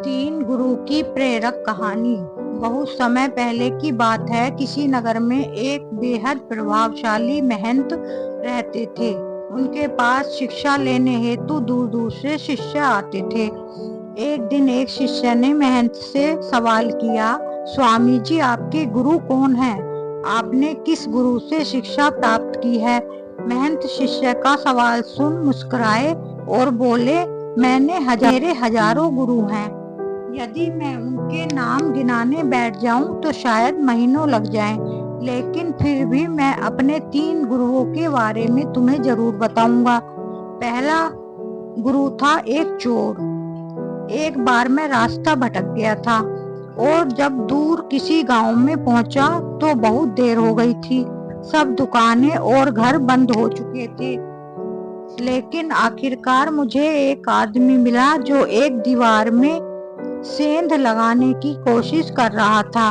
तीन गुरु की प्रेरक कहानी। बहुत समय पहले की बात है। किसी नगर में एक बेहद प्रभावशाली महंत रहते थे। उनके पास शिक्षा लेने हेतु दूर दूर से शिष्य आते थे। एक दिन एक शिष्य ने महंत से सवाल किया, स्वामी जी, आपके गुरु कौन हैं? आपने किस गुरु से शिक्षा प्राप्त की है? महंत शिष्य का सवाल सुन मुस्कुराए और बोले, मेरे हजारों गुरु हैं। यदि मैं उनके नाम गिनाने बैठ जाऊं तो शायद महीनों लग जाएं, लेकिन फिर भी मैं अपने तीन गुरुओं के बारे में तुम्हें जरूर बताऊंगा। पहला गुरु था एक चोर। एक बार मैं रास्ता भटक गया था और जब दूर किसी गांव में पहुंचा तो बहुत देर हो गई थी। सब दुकानें और घर बंद हो चुके थे, लेकिन आखिरकार मुझे एक आदमी मिला जो एक दीवार में सेंध लगाने की कोशिश कर रहा था।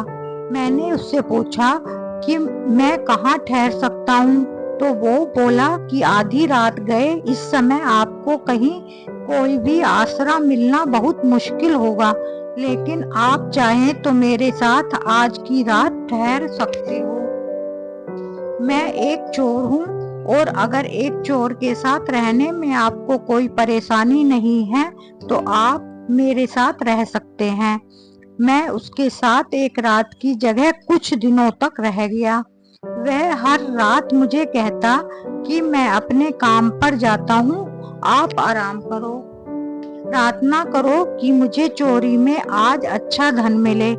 मैंने उससे पूछा कि मैं कहाँ ठहर सकता हूँ, तो वो बोला कि आधी रात गए इस समय आपको कहीं कोई भी आसरा मिलना बहुत मुश्किल होगा, लेकिन आप चाहें तो मेरे साथ आज की रात ठहर सकते हो। मैं एक चोर हूँ और अगर एक चोर के साथ रहने में आपको कोई परेशानी नहीं है तो आप मेरे साथ रह सकते हैं। मैं उसके साथ एक रात की जगह कुछ दिनों तक रह गया। वह हर रात मुझे कहता कि मैं अपने काम पर जाता हूँ, आप आराम करो। प्रार्थना करो कि मुझे चोरी में आज अच्छा धन मिले।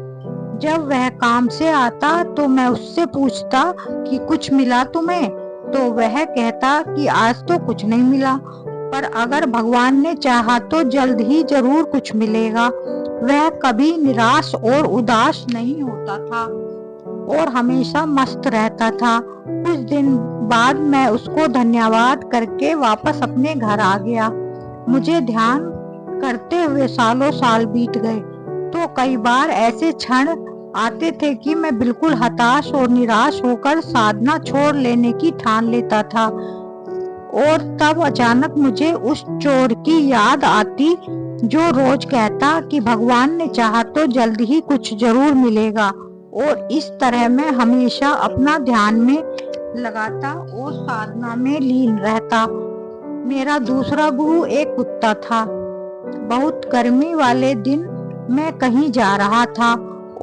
जब वह काम से आता तो मैं उससे पूछता कि कुछ मिला तुम्हें, तो वह कहता कि आज तो कुछ नहीं मिला, पर अगर भगवान ने चाहा तो जल्द ही जरूर कुछ मिलेगा। वह कभी निराश और उदास नहीं होता था और हमेशा मस्त रहता था। कुछ दिन बाद मैं उसको धन्यवाद करके वापस अपने घर आ गया। मुझे ध्यान करते हुए सालों साल बीत गए, तो कई बार ऐसे क्षण आते थे कि मैं बिल्कुल हताश और निराश होकर साधना छोड़ लेने की ठान लेता था। और तब अचानक मुझे उस चोर की याद आती जो रोज कहता कि भगवान ने चाहा तो जल्द ही कुछ जरूर मिलेगा, और इस तरह मैं हमेशा अपना ध्यान में लगाता और साधना में लीन रहता। मेरा दूसरा गुरु एक कुत्ता था। बहुत गर्मी वाले दिन मैं कहीं जा रहा था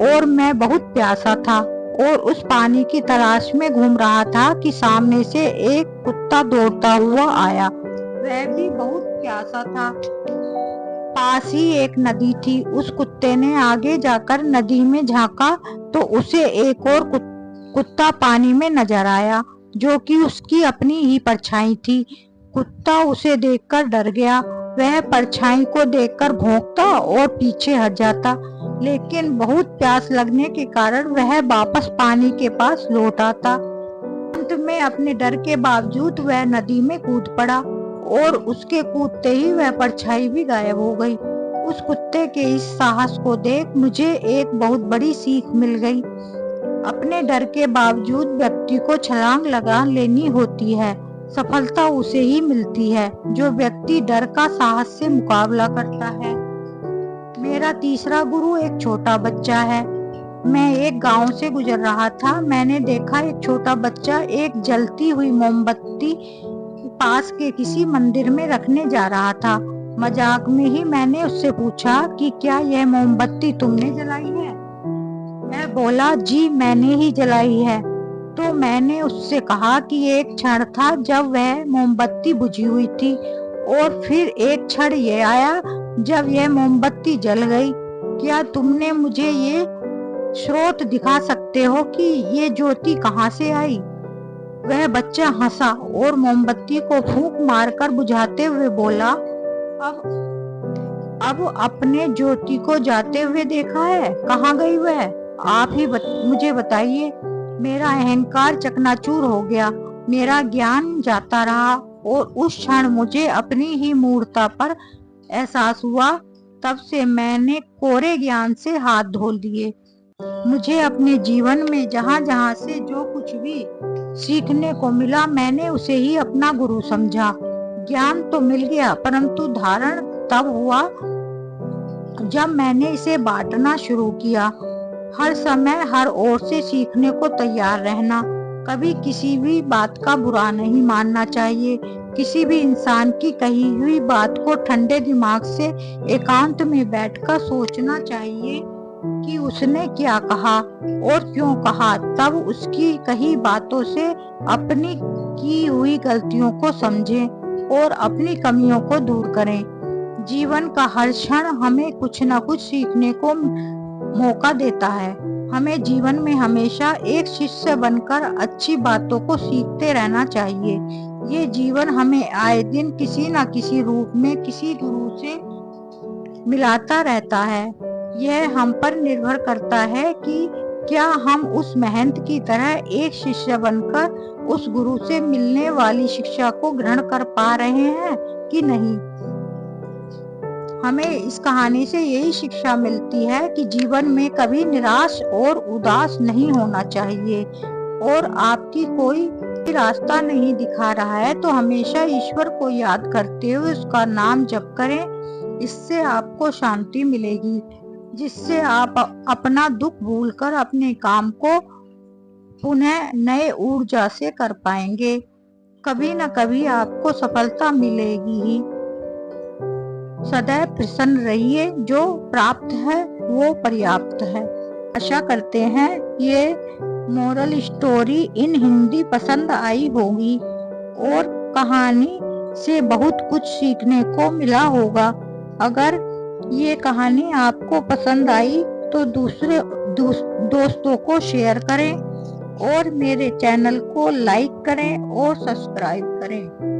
और मैं बहुत प्यासा था और उस पानी की तलाश में घूम रहा था कि सामने से एक कुत्ता दौड़ता हुआ आया। वह भी बहुत प्यासा था। पास ही एक नदी थी। उस कुत्ते ने आगे जाकर नदी में झांका तो उसे एक और कुत्ता पानी में नजर आया, जो कि उसकी अपनी ही परछाई थी। कुत्ता उसे देखकर डर गया। वह परछाई को देखकर भौंकता और पीछे हट जाता, लेकिन बहुत प्यास लगने के कारण वह वापस पानी के पास लौट आता। अंत में अपने डर के बावजूद वह नदी में कूद पड़ा और उसके कूदते ही वह परछाई भी गायब हो गई। उस कुत्ते के इस साहस को देख मुझे एक बहुत बड़ी सीख मिल गई। अपने डर के बावजूद व्यक्ति को छलांग लगा लेनी होती है। सफलता उसे ही मिलती है जो व्यक्ति डर का साहस से मुकाबला करता है। मेरा तीसरा गुरु एक छोटा बच्चा है। मैं एक गांव से गुजर रहा था। मैंने देखा एक छोटा बच्चा एक जलती हुई मोमबत्ती पास के किसी मंदिर में रखने जा रहा था। मजाक में ही मैंने उससे पूछा कि क्या यह मोमबत्ती तुमने जलाई है? वह बोला, जी मैंने ही जलाई है। तो मैंने उससे कहा कि एक क्षण था जब वह मोमबत्ती बुझी हुई थी, और फिर एक क्षण ये आया जब यह मोमबत्ती जल गई। क्या तुमने मुझे ये स्रोत दिखा सकते हो कि ये ज्योति कहाँ से आई? वह बच्चा हंसा और मोमबत्ती को फूंक मारकर बुझाते हुए बोला, अब अपने ज्योति को जाते हुए देखा है? कहाँ गई वह? आप ही मुझे बताइए। मेरा अहंकार चकनाचूर हो गया। मेरा ज्ञान जाता रहा और उस क्षण मुझे अपनी ही मूर्खता पर एहसास हुआ। तब से मैंने कोरे ज्ञान से हाथ धो लिए। मुझे अपने जीवन में जहाँ जहाँ से जो कुछ भी सीखने को मिला, मैंने उसे ही अपना गुरु समझा। ज्ञान तो मिल गया, परंतु धारण तब हुआ जब मैंने इसे बांटना शुरू किया, हर समय हर ओर से सीखने को तैयार रहना, कभी किसी भी बात का बुरा नहीं मानना चाहिए। किसी भी इंसान की कही हुई बात को ठंडे दिमाग से एकांत में बैठकर सोचना चाहिए कि उसने क्या कहा और क्यों कहा। तब उसकी कही बातों से अपनी की हुई गलतियों को समझें और अपनी कमियों को दूर करें। जीवन का हर क्षण हमें कुछ न कुछ सीखने को मौका देता है। हमें जीवन में हमेशा एक शिष्य बनकर अच्छी बातों को सीखते रहना चाहिए। ये जीवन हमें आए दिन किसी न किसी रूप में किसी गुरु से मिलाता रहता है। यह हम पर निर्भर करता है कि क्या हम उस महंत की तरह एक शिष्य बनकर उस गुरु से मिलने वाली शिक्षा को ग्रहण कर पा रहे हैं कि नहीं। हमें इस कहानी से यही शिक्षा मिलती है कि जीवन में कभी निराश और उदास नहीं होना चाहिए, और आपकी कोई रास्ता नहीं दिखा रहा है तो हमेशा ईश्वर को याद करते हुए उसका नाम जप करें। इससे आपको शांति मिलेगी, जिससे आप अपना दुख भूलकर अपने काम को पुनः नए ऊर्जा से कर पाएंगे। कभी न कभी आपको सफलता मिलेगी ही। सदैव प्रसन्न रहिए, जो प्राप्त है वो पर्याप्त है। आशा करते हैं ये मोरल स्टोरी इन हिंदी पसंद आई होगी और कहानी से बहुत कुछ सीखने को मिला होगा। अगर ये कहानी आपको पसंद आई तो दोस्तों को शेयर करें और मेरे चैनल को लाइक करें और सब्सक्राइब करें।